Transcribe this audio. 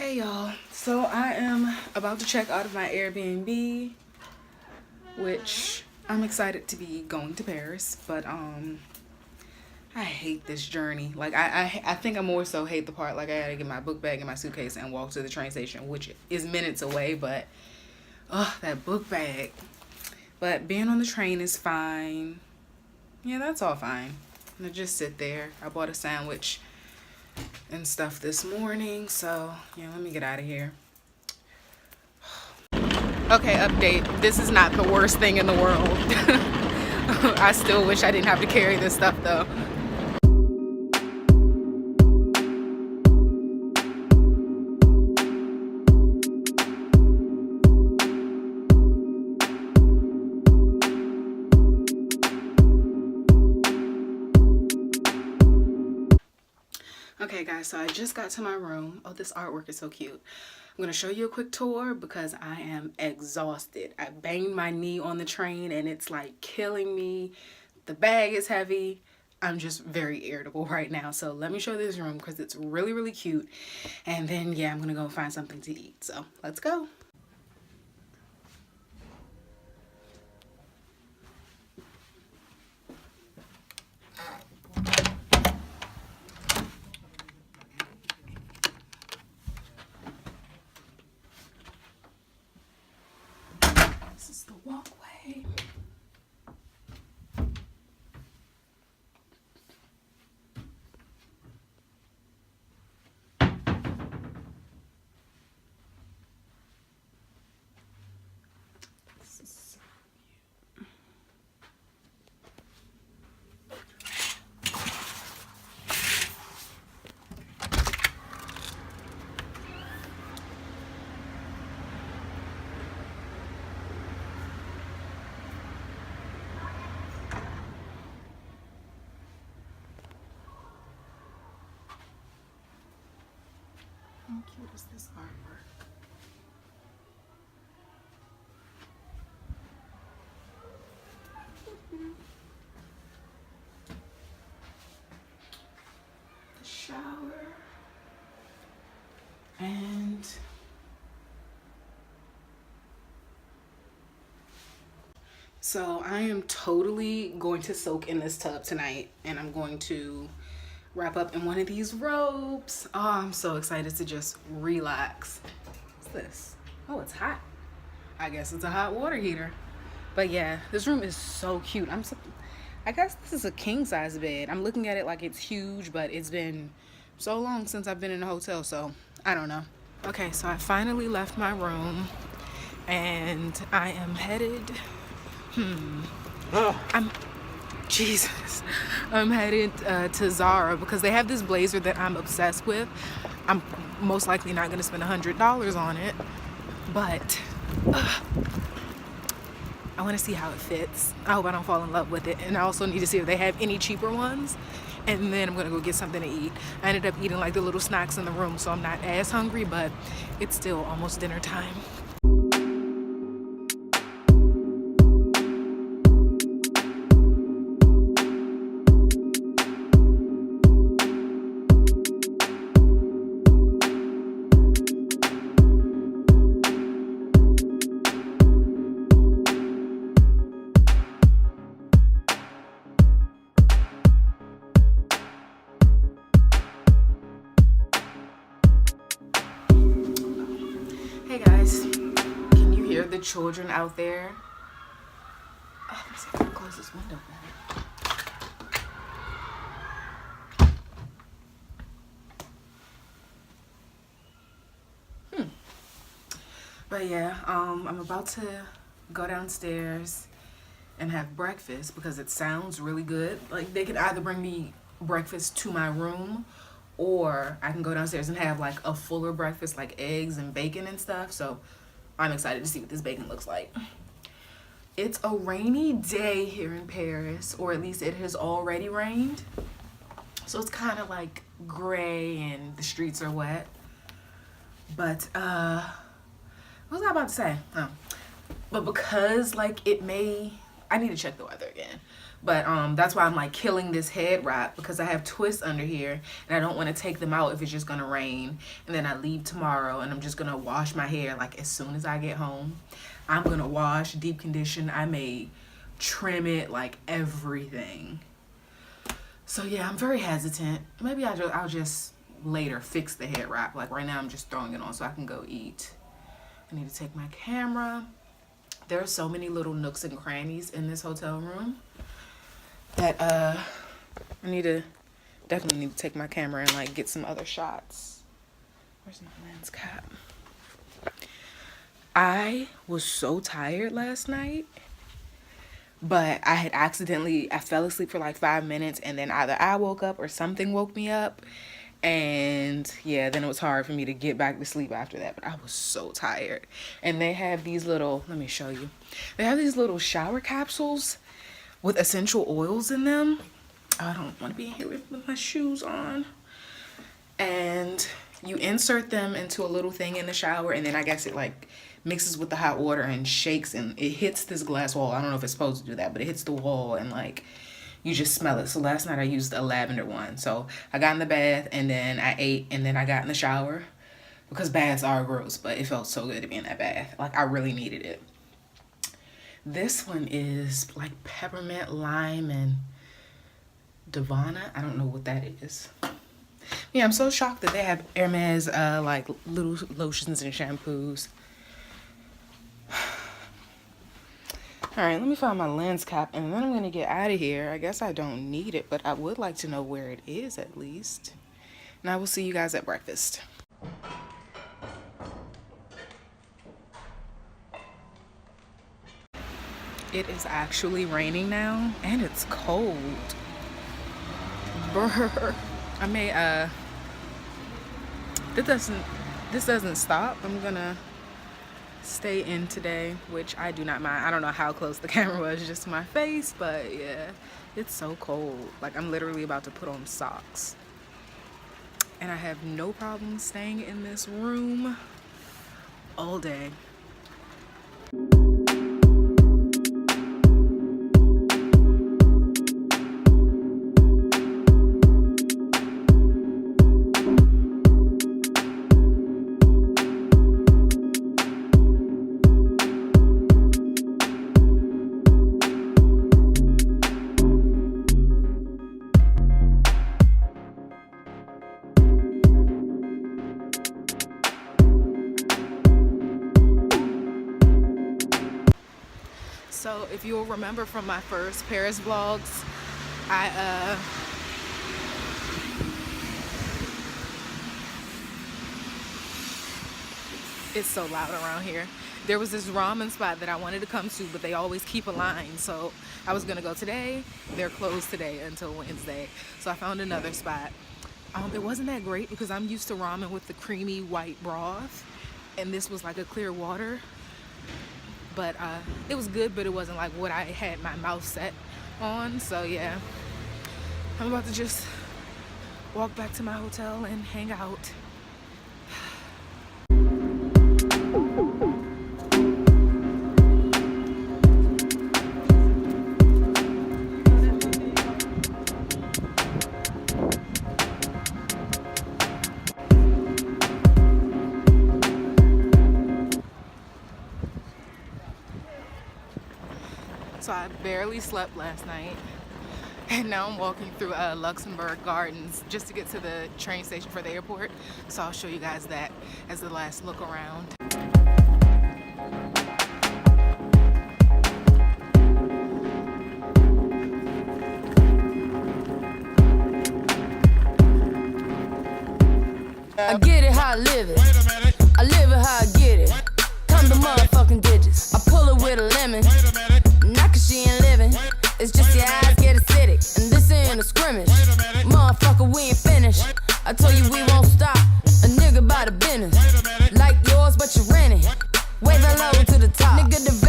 Hey y'all, so I am about to check out of my Airbnb, which I'm excited to be going to Paris, but I hate this journey. Like I think I more so hate the part like I gotta get my book bag in my suitcase and walk to the train station, which is minutes away, but that book bag. But being on the train is fine. Yeah, that's all fine. I'm gonna just sit there. I bought a sandwich and stuff this morning, so yeah, let me get out of here. Okay, update. This is not the worst thing in the world. I still wish I didn't have to carry this stuff though. Okay guys, so I just got to my room. Oh, this artwork is so cute. I'm gonna show you a quick tour because I am exhausted. I banged my knee on the train and it's like killing me. The bag is heavy. I'm just very irritable right now. So let me show this room because it's really, really cute. And then yeah, I'm gonna go find something to eat. So let's go. This is the walkway. This is so cute. How cute is this artwork? The shower. And so I am totally going to soak in this tub tonight, and I'm going to wrap up in one of these robes. Oh, I'm so excited to just relax. What's this? Oh, it's hot. I guess it's a hot water heater. But yeah, this room is so cute. I guess this is a king size bed. I'm looking at it like it's huge, but it's been so long since I've been in a hotel, so I don't know. Okay, so I finally left my room and I am headed I'm headed to Zara because they have this blazer that I'm obsessed with. I'm most likely not going to spend $100 on it, but I want to see how it fits. I hope I don't fall in love with it. And I also need to see if they have any cheaper ones. And then I'm going to go get something to eat. I ended up eating like the little snacks in the room, so I'm not as hungry, but it's still almost dinner time. Hey guys, can you hear the children out there? Oh, let me see if I can close this window better. But yeah, I'm about to go downstairs and have breakfast because it sounds really good. Like they could either bring me breakfast to my room or I can go downstairs and have like a fuller breakfast, like eggs and bacon and stuff. So I'm excited to see what this bacon looks like. It's a rainy day here in Paris, or at least it has already rained. So it's kind of like gray and the streets are wet. But what was I about to say? Oh. But because like I need to check the weather again. But that's why I'm like killing this head wrap, because I have twists under here and I don't want to take them out if it's just gonna rain. And then I leave tomorrow and I'm just gonna wash my hair like as soon as I get home. I'm gonna wash, deep condition. I may trim it, like everything. So yeah, I'm very hesitant. Maybe I'll just later fix the head wrap. Like right now I'm just throwing it on so I can go eat. I need to take my camera. There are so many little nooks and crannies in this hotel room that I definitely need to take my camera and like get some other shots. Where's my lens cap? I was so tired last night, but I fell asleep for like 5 minutes, and then either I woke up or something woke me up, and yeah, then it was hard for me to get back to sleep after that. But I was so tired. And they have these little, let me show you, they have these little shower capsules with essential oils in them. I don't want to be in here with my shoes on. And you insert them into a little thing in the shower, and then I guess it like mixes with the hot water and shakes, and it hits this glass wall. I don't know if it's supposed to do that, but it hits the wall and like you just smell it. So last night I used a lavender one. So I got in the bath and then I ate and then I got in the shower, because baths are gross, but it felt so good to be in that bath. Like I really needed it. This one is like peppermint, lime, and Divana. I don't know what that is. Yeah, I'm so shocked that they have Hermes like little lotions and shampoos. All right, let me find my lens cap and then I'm gonna get out of here. I guess I don't need it, but I would like to know where it is at least. And I will see you guys at breakfast. It is actually raining now and it's cold. Brr. I may this doesn't stop. I'm gonna stay in today, which I do not mind. I don't know how close the camera was just to my face, but yeah, it's so cold. Like I'm literally about to put on socks. And I have no problem staying in this room all day. So if you'll remember from my first Paris vlogs, it's so loud around here. There was this ramen spot that I wanted to come to, but they always keep a line. So I was gonna go today. They're closed today until Wednesday. So I found another spot. It wasn't that great because I'm used to ramen with the creamy white broth, and this was like a clear water. But it was good, but it wasn't like what I had my mouth set on. So yeah, I'm about to just walk back to my hotel and hang out. So I barely slept last night, and now I'm walking through Luxembourg Gardens just to get to the train station for the airport. So I'll show you guys that as the last look around. I get it how I live it. I live it how I get it. Come to motherfucking digits. I pull it with a lemon. Not cause she ain't living. It's just your eyes get acidic. And this ain't a scrimmage. Motherfucker, we ain't finished. I told you we won't stop. A nigga by the business. Like yours, but you rent it. Wave hello to the top. Nigga, the